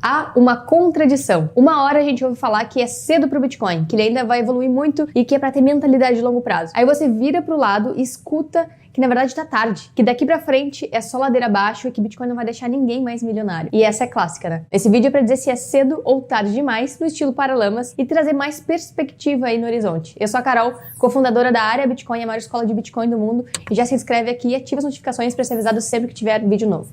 Há uma contradição. Uma hora a gente ouve falar que é cedo pro Bitcoin, que ele ainda vai evoluir muito e que é para ter mentalidade de longo prazo. Aí você vira pro lado e escuta que na verdade tá tarde, que daqui pra frente é só ladeira abaixo e que Bitcoin não vai deixar ninguém mais milionário. E essa é clássica, né? Esse vídeo é pra dizer se é cedo ou tarde demais, no estilo Paralamas, e trazer mais perspectiva aí no horizonte. Eu sou a Carol, cofundadora da Área Bitcoin, a maior escola de Bitcoin do mundo, e já se inscreve aqui e ativa as notificações para ser avisado sempre que tiver vídeo novo.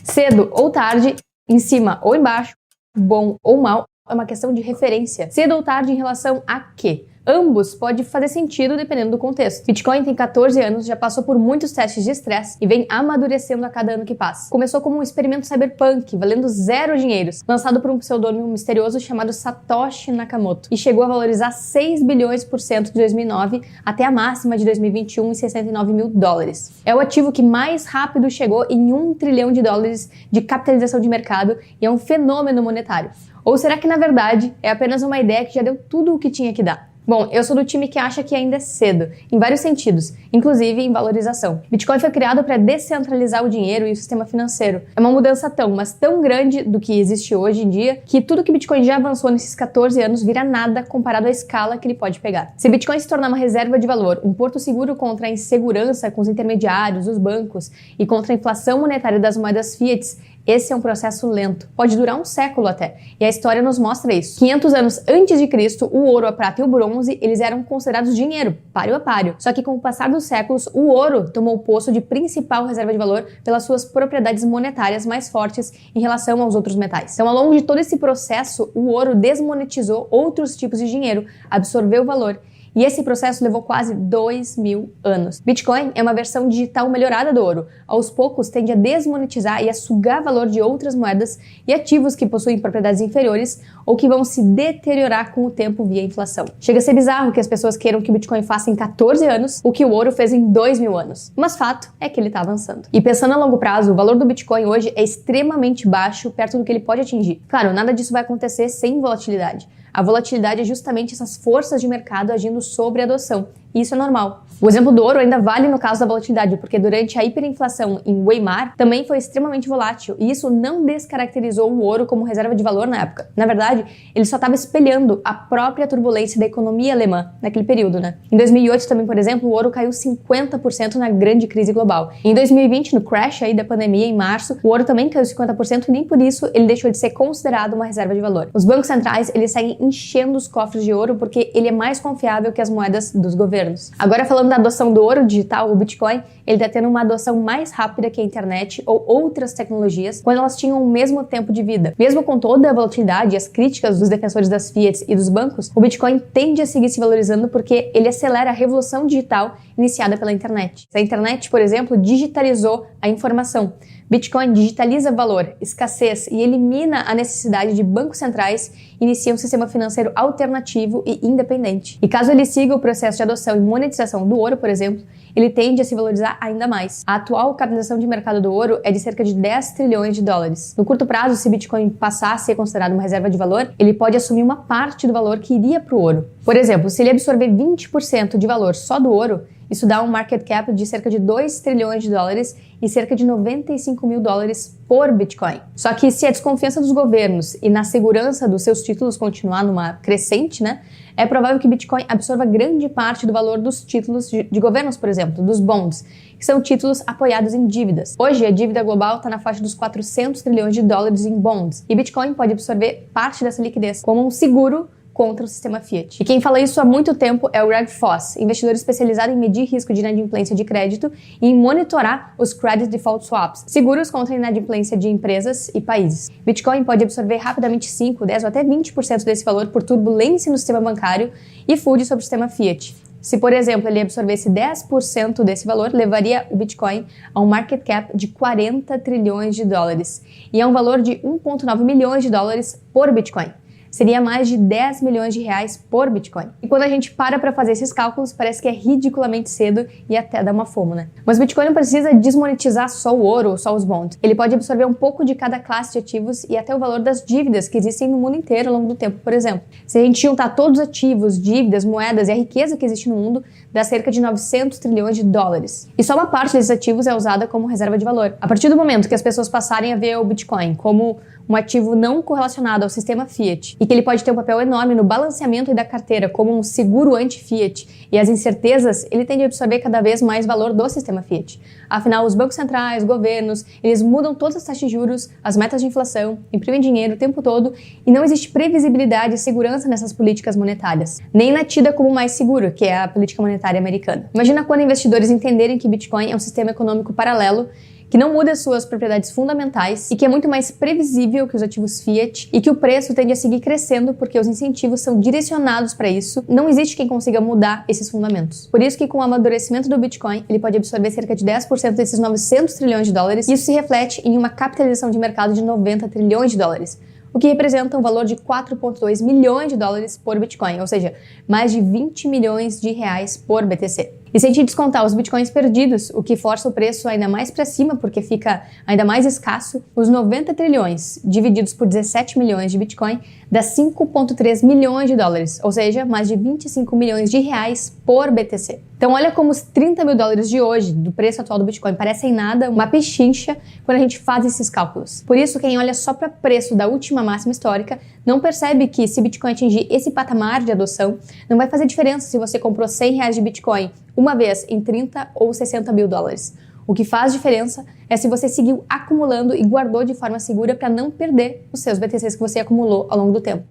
Cedo ou tarde, em cima ou embaixo, bom ou mal, é uma questão de referência. Cedo ou tarde em relação a quê? Ambos pode fazer sentido dependendo do contexto. Bitcoin tem 14 anos, já passou por muitos testes de estresse e vem amadurecendo a cada ano que passa. Começou como um experimento cyberpunk, valendo 0 dinheiros, lançado por um pseudônimo misterioso chamado Satoshi Nakamoto, e chegou a valorizar 6 bilhões por cento de 2009 até a máxima de 2021 em 69 mil dólares. É o ativo que mais rápido chegou em 1 trilhão de dólares de capitalização de mercado e é um fenômeno monetário. Ou será que, na verdade, é apenas uma ideia que já deu tudo o que tinha que dar? Bom, eu sou do time que acha que ainda é cedo, em vários sentidos, inclusive em valorização. Bitcoin foi criado para descentralizar o dinheiro e o sistema financeiro. É uma mudança tão grande do que existe hoje em dia, que tudo que Bitcoin já avançou nesses 14 anos vira nada comparado à escala que ele pode pegar. Se Bitcoin se tornar uma reserva de valor, um porto seguro contra a insegurança com os intermediários, os bancos e contra a inflação monetária das moedas fiat, esse é um processo lento, pode durar um século até, e a história nos mostra isso. 500 anos antes de Cristo, o ouro, a prata e o bronze, eles eram considerados dinheiro, páreo a páreo. Só que com o passar dos séculos, o ouro tomou o posto de principal reserva de valor pelas suas propriedades monetárias mais fortes em relação aos outros metais. Então, ao longo de todo esse processo, o ouro desmonetizou outros tipos de dinheiro, absorveu o valor. E esse processo levou quase 2.000 anos. Bitcoin é uma versão digital melhorada do ouro. Aos poucos, tende a desmonetizar e a sugar valor de outras moedas e ativos que possuem propriedades inferiores ou que vão se deteriorar com o tempo via inflação. Chega a ser bizarro que as pessoas queiram que o Bitcoin faça em 14 anos o que o ouro fez em 2.000 anos. Mas fato é que ele está avançando. E pensando a longo prazo, o valor do Bitcoin hoje é extremamente baixo perto do que ele pode atingir. Claro, nada disso vai acontecer sem volatilidade. A volatilidade é justamente essas forças de mercado agindo sobre a adoção. E isso é normal. O exemplo do ouro ainda vale no caso da volatilidade, porque durante a hiperinflação em Weimar também foi extremamente volátil, e isso não descaracterizou o ouro como reserva de valor na época. Na verdade, ele só estava espelhando a própria turbulência da economia alemã naquele período, né? Em 2008 também, por exemplo, o ouro caiu 50% na grande crise global. Em 2020, no crash aí da pandemia em março, o ouro também caiu 50% e nem por isso ele deixou de ser considerado uma reserva de valor. Os bancos centrais, eles seguem enchendo os cofres de ouro porque ele é mais confiável que as moedas dos governos. Agora, falando da adoção do ouro digital, o Bitcoin, ele está tendo uma adoção mais rápida que a internet ou outras tecnologias quando elas tinham o mesmo tempo de vida. Mesmo com toda a volatilidade e as críticas dos defensores das fiat e dos bancos, o Bitcoin tende a seguir se valorizando porque ele acelera a revolução digital iniciada pela internet. A internet, por exemplo, digitalizou a informação. Bitcoin digitaliza valor, escassez e elimina a necessidade de bancos centrais e inicia um sistema financeiro alternativo e independente. E caso ele siga o processo de adoção e monetização do ouro, por exemplo, ele tende a se valorizar ainda mais. A atual capitalização de mercado do ouro é de cerca de 10 trilhões de dólares. No curto prazo, se Bitcoin passar a ser considerado uma reserva de valor, ele pode assumir uma parte do valor que iria para o ouro. Por exemplo, se ele absorver 20% de valor só do ouro, isso dá um market cap de cerca de 2 trilhões de dólares e cerca de 95 mil dólares por Bitcoin. Só que se a desconfiança dos governos e na segurança dos seus títulos continuar numa crescente, né, é provável que Bitcoin absorva grande parte do valor dos títulos de governos, por exemplo, dos bonds, que são títulos apoiados em dívidas. Hoje, a dívida global está na faixa dos 400 trilhões de dólares em bonds, e Bitcoin pode absorver parte dessa liquidez como um seguro contra o sistema fiat. E quem fala isso há muito tempo é o Greg Foss, investidor especializado em medir risco de inadimplência de crédito e em monitorar os Credit Default Swaps, seguros contra a inadimplência de empresas e países. Bitcoin pode absorver rapidamente 5, 10 ou até 20% desse valor por turbulência no sistema bancário e FUD sobre o sistema fiat. Se, por exemplo, ele absorvesse 10% desse valor, levaria o Bitcoin a um market cap de 40 trilhões de dólares e a um valor de 1,9 milhões de dólares por Bitcoin. seria mais de 10 milhões de reais por Bitcoin. E quando a gente para fazer esses cálculos, parece que é ridiculamente cedo e até dá uma fome, né? Mas o Bitcoin não precisa desmonetizar só o ouro ou só os bonds. Ele pode absorver um pouco de cada classe de ativos e até o valor das dívidas que existem no mundo inteiro ao longo do tempo, por exemplo. Se a gente juntar todos os ativos, dívidas, moedas e a riqueza que existe no mundo, dá cerca de 900 trilhões de dólares. E só uma parte desses ativos é usada como reserva de valor. A partir do momento que as pessoas passarem a ver o Bitcoin como um ativo não correlacionado ao sistema Fiat e que ele pode ter um papel enorme no balanceamento da carteira como um seguro anti-Fiat e as incertezas, ele tende a absorver cada vez mais valor do sistema Fiat. Afinal, os bancos centrais, governos, eles mudam todas as taxas de juros, as metas de inflação, imprimem dinheiro o tempo todo e não existe previsibilidade e segurança nessas políticas monetárias, nem na tida como mais seguro, que é a política monetária americana. Imagina quando investidores entenderem que Bitcoin é um sistema econômico paralelo que não muda suas propriedades fundamentais e que é muito mais previsível que os ativos Fiat e que o preço tende a seguir crescendo porque os incentivos são direcionados para isso. Não existe quem consiga mudar esses fundamentos. Por isso que com o amadurecimento do Bitcoin, ele pode absorver cerca de 10% desses 900 trilhões de dólares e isso se reflete em uma capitalização de mercado de 90 trilhões de dólares. O que representa um valor de 4,2 milhões de dólares por Bitcoin, ou seja, mais de 20 milhões de reais por BTC. E se a gente descontar os Bitcoins perdidos, o que força o preço ainda mais para cima, porque fica ainda mais escasso, os 90 trilhões divididos por 17 milhões de Bitcoin dá 5,3 milhões de dólares, ou seja, mais de 25 milhões de reais por BTC. Então olha como os 30 mil dólares de hoje, do preço atual do Bitcoin, parecem nada, uma pechincha, quando a gente faz esses cálculos. Por isso, quem olha só para preço da última máxima histórica, não percebe que se Bitcoin atingir esse patamar de adoção, não vai fazer diferença se você comprou 100 reais de Bitcoin uma vez em 30 ou 60 mil dólares. O que faz diferença é se você seguiu acumulando e guardou de forma segura para não perder os seus BTCs que você acumulou ao longo do tempo.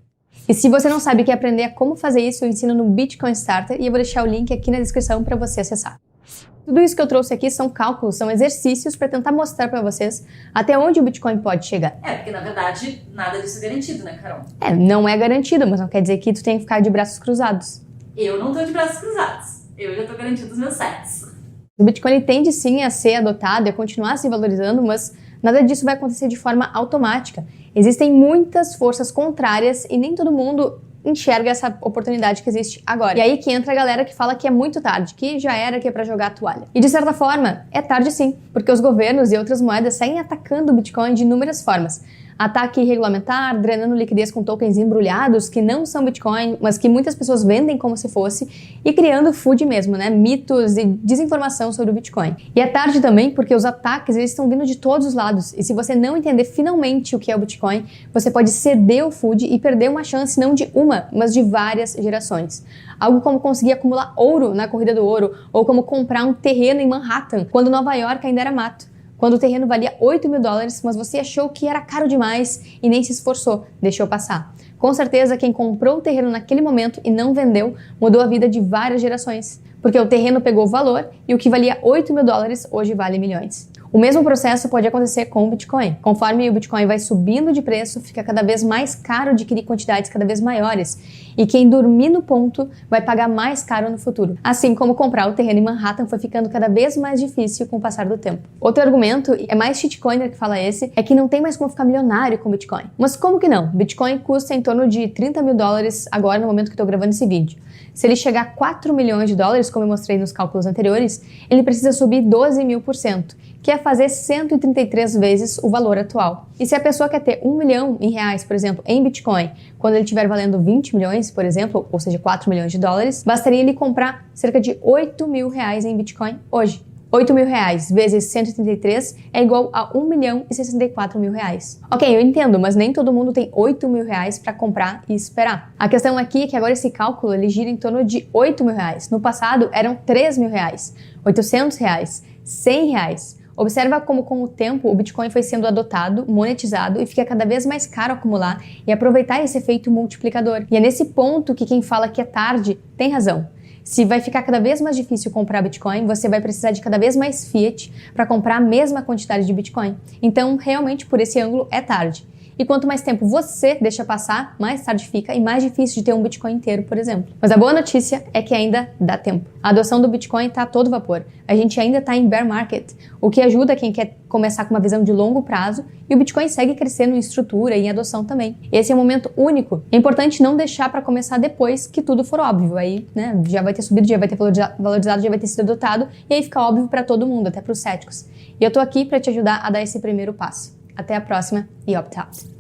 E se você não sabe o que aprender a como fazer isso, eu ensino no Bitcoin Starter e eu vou deixar o link aqui na descrição para você acessar. Tudo isso que eu trouxe aqui são cálculos, são exercícios para tentar mostrar para vocês até onde o Bitcoin pode chegar. Porque na verdade nada disso é garantido, né, Carol? Não é garantido, mas não quer dizer que tu tem que ficar de braços cruzados. Eu não tô de braços cruzados. Eu já tô garantindo os meus sets. O Bitcoin tende sim a ser adotado e a continuar se valorizando, mas nada disso vai acontecer de forma automática. Existem muitas forças contrárias e nem todo mundo enxerga essa oportunidade que existe agora. E aí que entra a galera que fala que é muito tarde, que já era, que é pra jogar a toalha. E de certa forma, é tarde sim, porque os governos e outras moedas saem atacando o Bitcoin de inúmeras formas. Ataque regulamentar, drenando liquidez com tokens embrulhados que não são Bitcoin, mas que muitas pessoas vendem como se fosse, e criando FUD mesmo, né? Mitos e desinformação sobre o Bitcoin. E é tarde também porque os ataques eles estão vindo de todos os lados, e se você não entender finalmente o que é o Bitcoin, você pode ceder o FUD e perder uma chance não de uma, mas de várias gerações. Algo como conseguir acumular ouro na corrida do ouro, ou como comprar um terreno em Manhattan, quando Nova York ainda era mato. Quando o terreno valia 8 mil dólares, mas você achou que era caro demais e nem se esforçou, deixou passar. Com certeza, quem comprou o terreno naquele momento e não vendeu, mudou a vida de várias gerações. Porque o terreno pegou valor e o que valia 8 mil dólares hoje vale milhões. O mesmo processo pode acontecer com o Bitcoin. Conforme o Bitcoin vai subindo de preço, fica cada vez mais caro adquirir quantidades cada vez maiores. E quem dormir no ponto vai pagar mais caro no futuro. Assim como comprar o terreno em Manhattan foi ficando cada vez mais difícil com o passar do tempo. Outro argumento, é mais shitcoiner que fala esse, é que não tem mais como ficar milionário com Bitcoin. Mas como que não? Bitcoin custa em torno de 30 mil dólares agora no momento que estou gravando esse vídeo. Se ele chegar a 4 milhões de dólares, como eu mostrei nos cálculos anteriores, ele precisa subir 12.000%, que é fazer 133 vezes o valor atual. E se a pessoa quer ter 1 milhão em reais, por exemplo, em Bitcoin, quando ele estiver valendo 20 milhões, por exemplo, ou seja, 4 milhões de dólares, bastaria ele comprar cerca de 8 mil reais em Bitcoin hoje. 8 mil reais vezes 133 é igual a 1 milhão e 64 mil reais. Ok, eu entendo, mas nem todo mundo tem 8 mil reais para comprar e esperar. A questão aqui é que agora esse cálculo ele gira em torno de 8 mil reais. No passado eram 3 mil reais, 800 reais, 100 reais. Observa como com o tempo o Bitcoin foi sendo adotado, monetizado e fica cada vez mais caro acumular e aproveitar esse efeito multiplicador. E é nesse ponto que quem fala que é tarde tem razão. Se vai ficar cada vez mais difícil comprar Bitcoin, você vai precisar de cada vez mais Fiat para comprar a mesma quantidade de Bitcoin. Então, realmente, por esse ângulo, é tarde. E quanto mais tempo você deixa passar, mais tarde fica e mais difícil de ter um Bitcoin inteiro, por exemplo. Mas a boa notícia é que ainda dá tempo. A adoção do Bitcoin está a todo vapor. A gente ainda está em bear market, o que ajuda quem quer começar com uma visão de longo prazo, e o Bitcoin segue crescendo em estrutura e em adoção também. Esse é um momento único. É importante não deixar para começar depois que tudo for óbvio. Aí, né, já vai ter subido, já vai ter valorizado, já vai ter sido adotado, e aí fica óbvio para todo mundo, até para os céticos. E eu tô aqui para te ajudar a dar esse primeiro passo. Até a próxima e opt out!